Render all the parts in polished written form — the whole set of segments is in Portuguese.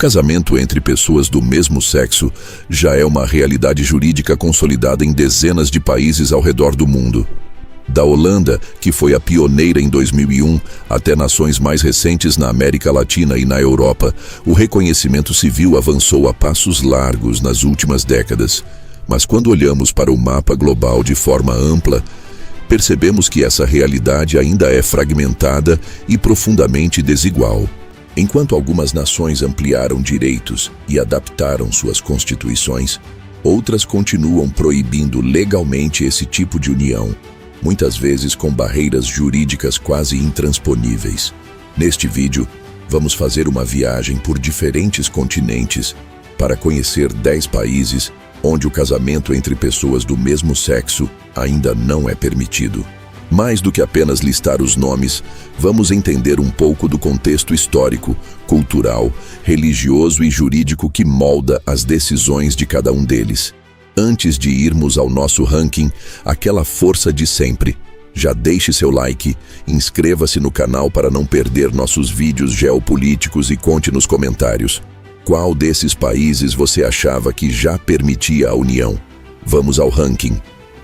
casamento entre pessoas do mesmo sexo já é uma realidade jurídica consolidada em dezenas de países ao redor do mundo. Da Holanda, que foi a pioneira em 2001, até nações mais recentes na América Latina e na Europa, o reconhecimento civil avançou a passos largos nas últimas décadas. Mas quando olhamos para o mapa global de forma ampla, percebemos que essa realidade ainda é fragmentada e profundamente desigual. Enquanto algumas nações ampliaram direitos e adaptaram suas constituições, outras continuam proibindo legalmente esse tipo de união, muitas vezes com barreiras jurídicas quase intransponíveis. Neste vídeo, vamos fazer uma viagem por diferentes continentes para conhecer 10 países onde o casamento entre pessoas do mesmo sexo ainda não é permitido. Mais do que apenas listar os nomes, vamos entender um pouco do contexto histórico, cultural, religioso e jurídico que molda as decisões de cada um deles. Antes de irmos ao nosso ranking, aquela força de sempre. Já deixe seu like, inscreva-se no canal para não perder nossos vídeos geopolíticos e conte nos comentários qual desses países você achava que já permitia a união. Vamos ao ranking.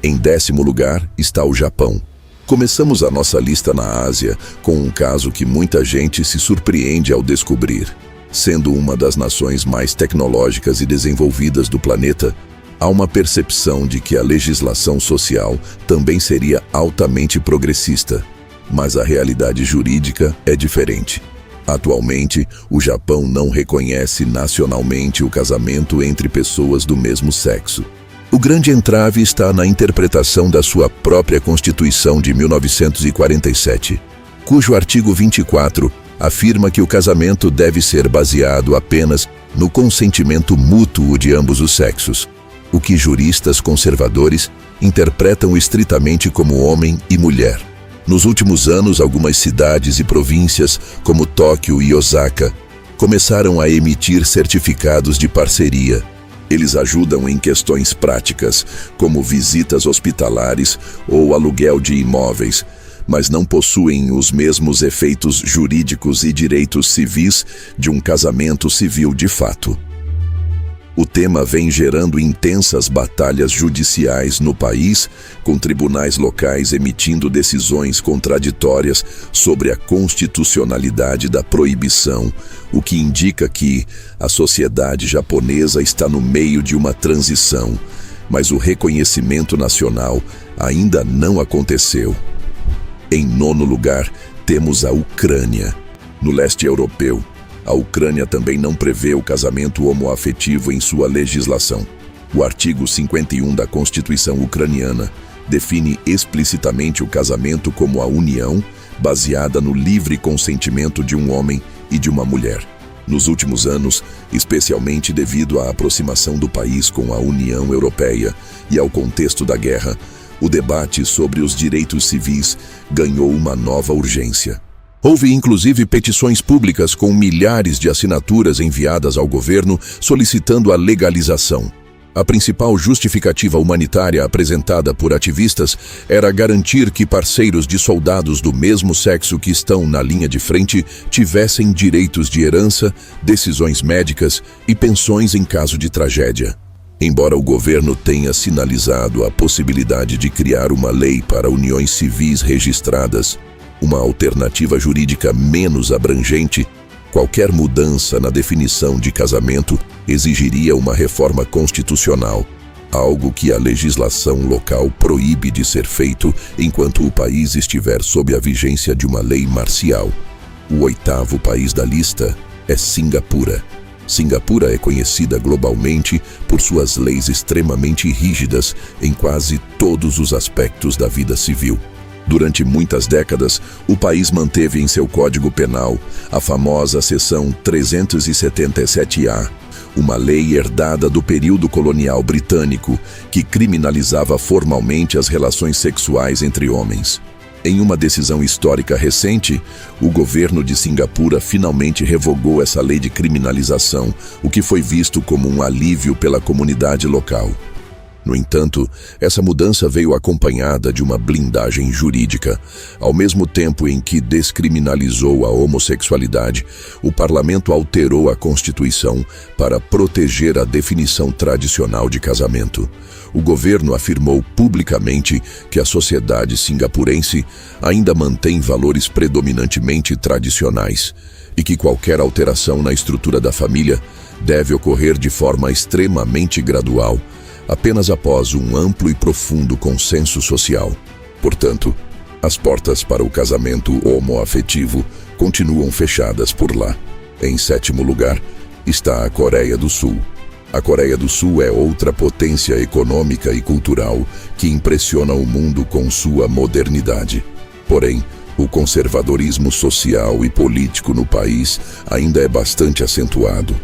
Em 10º lugar está o Japão. Começamos a nossa lista na Ásia com um caso que muita gente se surpreende ao descobrir. Sendo uma das nações mais tecnológicas e desenvolvidas do planeta, há uma percepção de que a legislação social também seria altamente progressista, mas a realidade jurídica é diferente. Atualmente, o Japão não reconhece nacionalmente o casamento entre pessoas do mesmo sexo. O grande entrave está na interpretação da sua própria Constituição de 1947, cujo artigo 24 afirma que o casamento deve ser baseado apenas no consentimento mútuo de ambos os sexos, o que juristas conservadores interpretam estritamente como homem e mulher. Nos últimos anos, algumas cidades e províncias, como Tóquio e Osaka, começaram a emitir certificados de parceria. Eles ajudam em questões práticas, como visitas hospitalares ou aluguel de imóveis, mas não possuem os mesmos efeitos jurídicos e direitos civis de um casamento civil de fato. O tema vem gerando intensas batalhas judiciais no país, com tribunais locais emitindo decisões contraditórias sobre a constitucionalidade da proibição, o que indica que a sociedade japonesa está no meio de uma transição, mas o reconhecimento nacional ainda não aconteceu. Em 9º lugar, temos a Ucrânia. No leste europeu, a Ucrânia também não prevê o casamento homoafetivo em sua legislação. O artigo 51 da Constituição ucraniana define explicitamente o casamento como a união baseada no livre consentimento de um homem e de uma mulher. Nos últimos anos, especialmente devido à aproximação do país com a União Europeia e ao contexto da guerra, o debate sobre os direitos civis ganhou uma nova urgência. Houve inclusive petições públicas com milhares de assinaturas enviadas ao governo solicitando a legalização. A principal justificativa humanitária apresentada por ativistas era garantir que parceiros de soldados do mesmo sexo que estão na linha de frente tivessem direitos de herança, decisões médicas e pensões em caso de tragédia. Embora o governo tenha sinalizado a possibilidade de criar uma lei para uniões civis registradas, uma alternativa jurídica menos abrangente, qualquer mudança na definição de casamento exigiria uma reforma constitucional, algo que a legislação local proíbe de ser feito enquanto o país estiver sob a vigência de uma lei marcial. O 8º país da lista é Singapura. Singapura é conhecida globalmente por suas leis extremamente rígidas em quase todos os aspectos da vida civil. Durante muitas décadas, o país manteve em seu Código Penal a famosa seção 377-A, uma lei herdada do período colonial britânico que criminalizava formalmente as relações sexuais entre homens. Em uma decisão histórica recente, o governo de Singapura finalmente revogou essa lei de criminalização, o que foi visto como um alívio pela comunidade local. No entanto, essa mudança veio acompanhada de uma blindagem jurídica. Ao mesmo tempo em que descriminalizou a homossexualidade, o parlamento alterou a Constituição para proteger a definição tradicional de casamento. O governo afirmou publicamente que a sociedade singapurense ainda mantém valores predominantemente tradicionais e que qualquer alteração na estrutura da família deve ocorrer de forma extremamente gradual, apenas após um amplo e profundo consenso social. Portanto, as portas para o casamento homoafetivo continuam fechadas por lá. Em sétimo lugar, está a Coreia do Sul. A Coreia do Sul é outra potência econômica e cultural que impressiona o mundo com sua modernidade. Porém, o conservadorismo social e político no país ainda é bastante acentuado.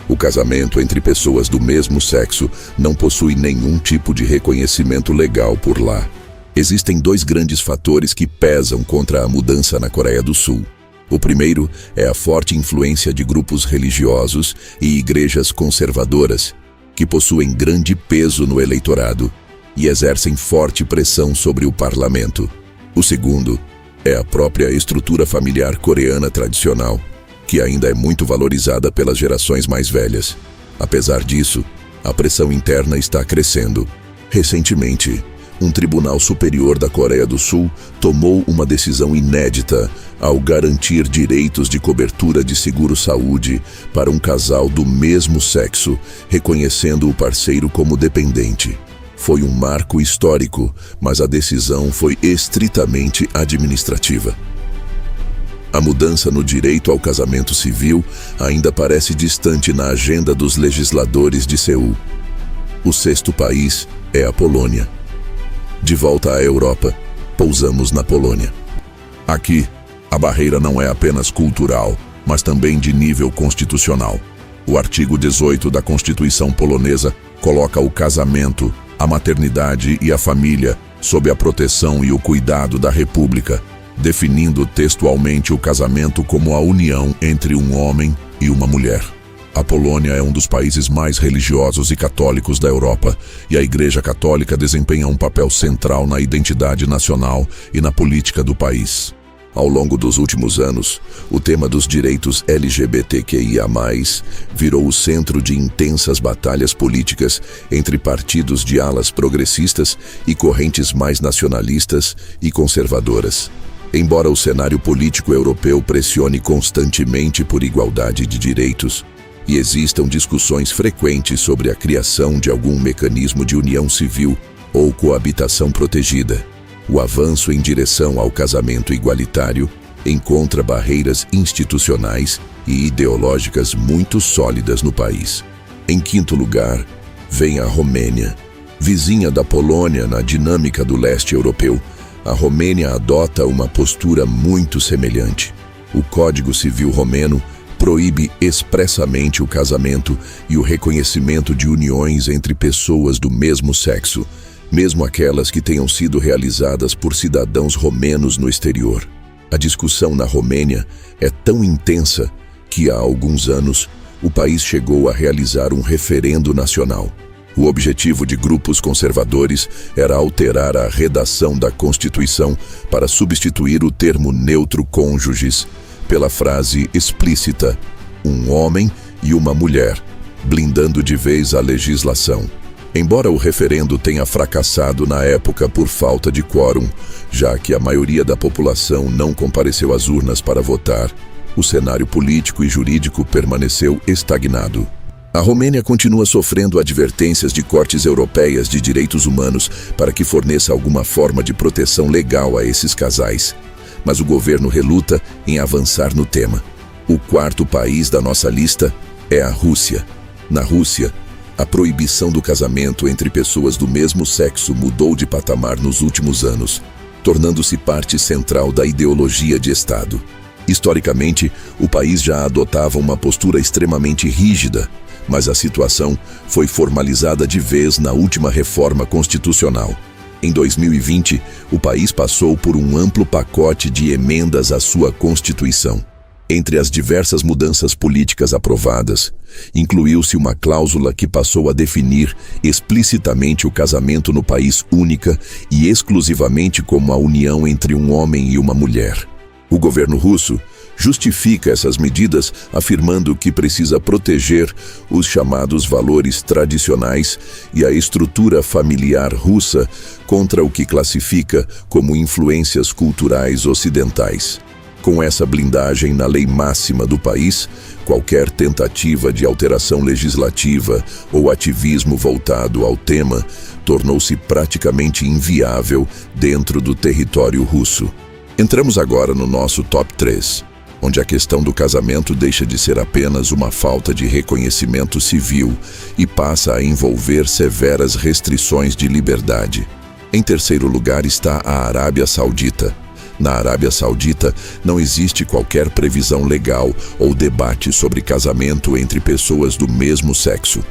O casamento entre pessoas do mesmo sexo não possui nenhum tipo de reconhecimento legal por lá. Existem dois grandes fatores que pesam contra a mudança na Coreia do Sul. O primeiro é a forte influência de grupos religiosos e igrejas conservadoras, que possuem grande peso no eleitorado e exercem forte pressão sobre o parlamento. O segundo é a própria estrutura familiar coreana tradicional, que ainda é muito valorizada pelas gerações mais velhas. Apesar disso, a pressão interna está crescendo. Recentemente, um tribunal superior da Coreia do Sul tomou uma decisão inédita ao garantir direitos de cobertura de seguro-saúde para um casal do mesmo sexo, reconhecendo o parceiro como dependente. Foi um marco histórico, mas a decisão foi estritamente administrativa. A mudança no direito ao casamento civil ainda parece distante na agenda dos legisladores de Seul. O sexto país é a Polônia. De volta à Europa, pousamos na Polônia. Aqui, a barreira não é apenas cultural, mas também de nível constitucional. O artigo 18 da Constituição polonesa coloca o casamento, a maternidade e a família sob a proteção e o cuidado da República, definindo textualmente o casamento como a união entre um homem e uma mulher. A Polônia é um dos países mais religiosos e católicos da Europa, e a Igreja Católica desempenha um papel central na identidade nacional e na política do país. Ao longo dos últimos anos, o tema dos direitos LGBTQIA+, virou o centro de intensas batalhas políticas entre partidos de alas progressistas e correntes mais nacionalistas e conservadoras. Embora o cenário político europeu pressione constantemente por igualdade de direitos, e existam discussões frequentes sobre a criação de algum mecanismo de união civil ou coabitação protegida, o avanço em direção ao casamento igualitário encontra barreiras institucionais e ideológicas muito sólidas no país. Em quinto lugar, vem a Romênia. Vizinha da Polônia na dinâmica do leste europeu, a Romênia adota uma postura muito semelhante. O Código Civil romeno proíbe expressamente o casamento e o reconhecimento de uniões entre pessoas do mesmo sexo, mesmo aquelas que tenham sido realizadas por cidadãos romenos no exterior. A discussão na Romênia é tão intensa que há alguns anos o país chegou a realizar um referendo nacional. O objetivo de grupos conservadores era alterar a redação da Constituição para substituir o termo neutro cônjuges pela frase explícita um homem e uma mulher, blindando de vez a legislação. Embora o referendo tenha fracassado na época por falta de quórum, já que a maioria da população não compareceu às urnas para votar, o cenário político e jurídico permaneceu estagnado. A Romênia continua sofrendo advertências de cortes europeias de direitos humanos para que forneça alguma forma de proteção legal a esses casais, mas o governo reluta em avançar no tema. O quarto país da nossa lista é a Rússia. Na Rússia, a proibição do casamento entre pessoas do mesmo sexo mudou de patamar nos últimos anos, tornando-se parte central da ideologia de Estado. Historicamente, o país já adotava uma postura extremamente rígida, mas a situação foi formalizada de vez na última reforma constitucional. Em 2020, o país passou por um amplo pacote de emendas à sua Constituição. Entre as diversas mudanças políticas aprovadas, incluiu-se uma cláusula que passou a definir explicitamente o casamento no país única e exclusivamente como a união entre um homem e uma mulher. O governo russo justifica essas medidas afirmando que precisa proteger os chamados valores tradicionais e a estrutura familiar russa contra o que classifica como influências culturais ocidentais. Com essa blindagem na lei máxima do país, qualquer tentativa de alteração legislativa ou ativismo voltado ao tema tornou-se praticamente inviável dentro do território russo. Entramos agora no nosso top 3, onde a questão do casamento deixa de ser apenas uma falta de reconhecimento civil e passa a envolver severas restrições de liberdade. Em terceiro lugar está a Arábia Saudita. Na Arábia Saudita, não existe qualquer previsão legal ou debate sobre casamento entre pessoas do mesmo sexo.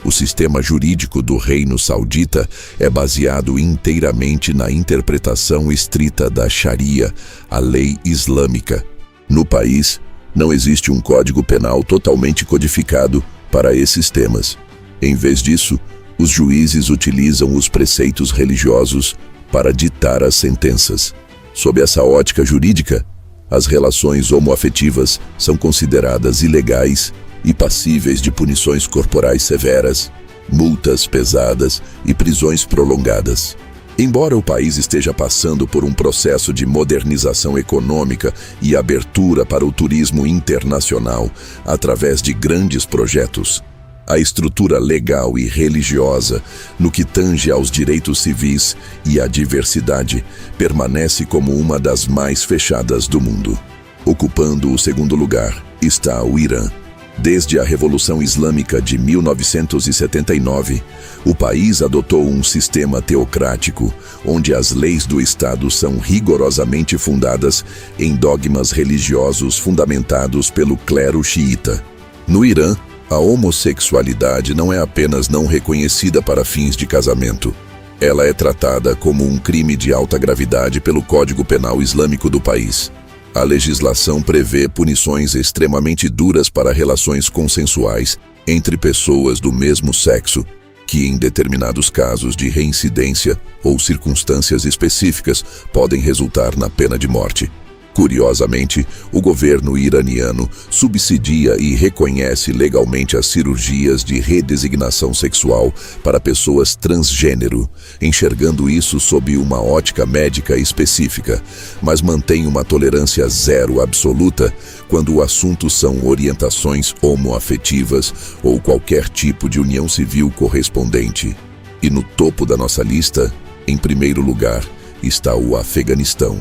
O sistema jurídico do Reino Saudita é baseado inteiramente na interpretação estrita da Sharia, a lei islâmica. No país, não existe um código penal totalmente codificado para esses temas. Em vez disso, os juízes utilizam os preceitos religiosos para ditar as sentenças. Sob essa ótica jurídica, as relações homoafetivas são consideradas ilegais e passíveis de punições corporais severas, multas pesadas e prisões prolongadas. Embora o país esteja passando por um processo de modernização econômica e abertura para o turismo internacional através de grandes projetos, a estrutura legal e religiosa, no que tange aos direitos civis e à diversidade, permanece como uma das mais fechadas do mundo. Ocupando o segundo lugar está o Irã. Desde a Revolução Islâmica de 1979, o país adotou um sistema teocrático, onde as leis do Estado são rigorosamente fundadas em dogmas religiosos fundamentados pelo clero xiita. No Irã, a homossexualidade não é apenas não reconhecida para fins de casamento. Ela é tratada como um crime de alta gravidade pelo Código Penal Islâmico do país. A legislação prevê punições extremamente duras para relações consensuais entre pessoas do mesmo sexo, que em determinados casos de reincidência ou circunstâncias específicas podem resultar na pena de morte. Curiosamente, o governo iraniano subsidia e reconhece legalmente as cirurgias de redesignação sexual para pessoas transgênero, enxergando isso sob uma ótica médica específica, mas mantém uma tolerância zero absoluta quando o assunto são orientações homoafetivas ou qualquer tipo de união civil correspondente. E no topo da nossa lista, em primeiro lugar, está o Afeganistão.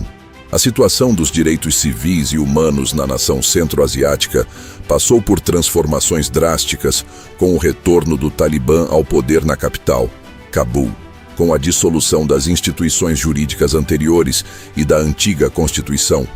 A situação dos direitos civis e humanos na nação centro-asiática passou por transformações drásticas com o retorno do Talibã ao poder na capital, Cabul. Com a dissolução das instituições jurídicas anteriores e da antiga Constituição,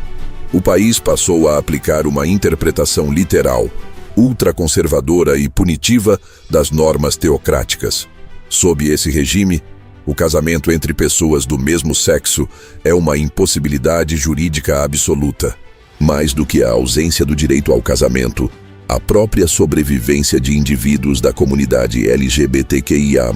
o país passou a aplicar uma interpretação literal, ultraconservadora e punitiva das normas teocráticas. Sob esse regime, o casamento entre pessoas do mesmo sexo é uma impossibilidade jurídica absoluta. Mais do que a ausência do direito ao casamento, a própria sobrevivência de indivíduos da comunidade LGBTQIA+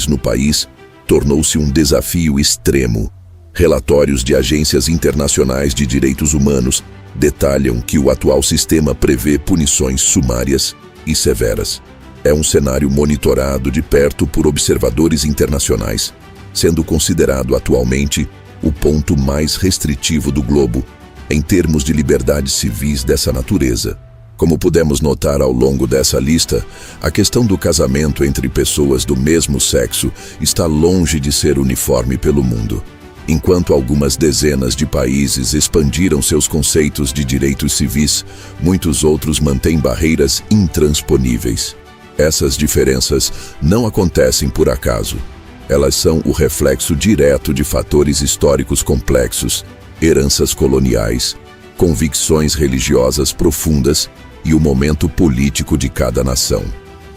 no país tornou-se um desafio extremo. Relatórios de agências internacionais de direitos humanos detalham que o atual sistema prevê punições sumárias e severas. É um cenário monitorado de perto por observadores internacionais, sendo considerado atualmente o ponto mais restritivo do globo em termos de liberdades civis dessa natureza. Como pudemos notar ao longo dessa lista, a questão do casamento entre pessoas do mesmo sexo está longe de ser uniforme pelo mundo. Enquanto algumas dezenas de países expandiram seus conceitos de direitos civis, muitos outros mantêm barreiras intransponíveis. Essas diferenças não acontecem por acaso. Elas são o reflexo direto de fatores históricos complexos, heranças coloniais, convicções religiosas profundas e o momento político de cada nação.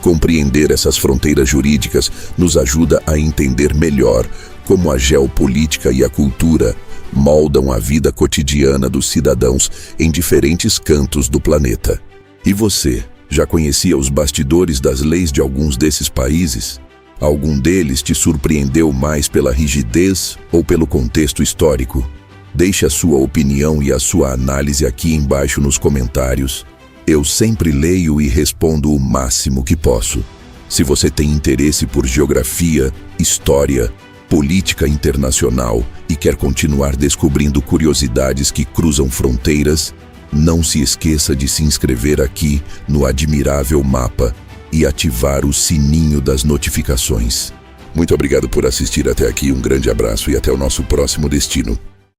Compreender essas fronteiras jurídicas nos ajuda a entender melhor como a geopolítica e a cultura moldam a vida cotidiana dos cidadãos em diferentes cantos do planeta. E você, já conhecia os bastidores das leis de alguns desses países? Algum deles te surpreendeu mais pela rigidez ou pelo contexto histórico? Deixe a sua opinião e a sua análise aqui embaixo nos comentários. Eu sempre leio e respondo o máximo que posso. Se você tem interesse por geografia, história, política internacional e quer continuar descobrindo curiosidades que cruzam fronteiras, não se esqueça de se inscrever aqui no Admirável Mapa e ativar o sininho das notificações. Muito obrigado por assistir até aqui, um grande abraço e até o nosso próximo destino.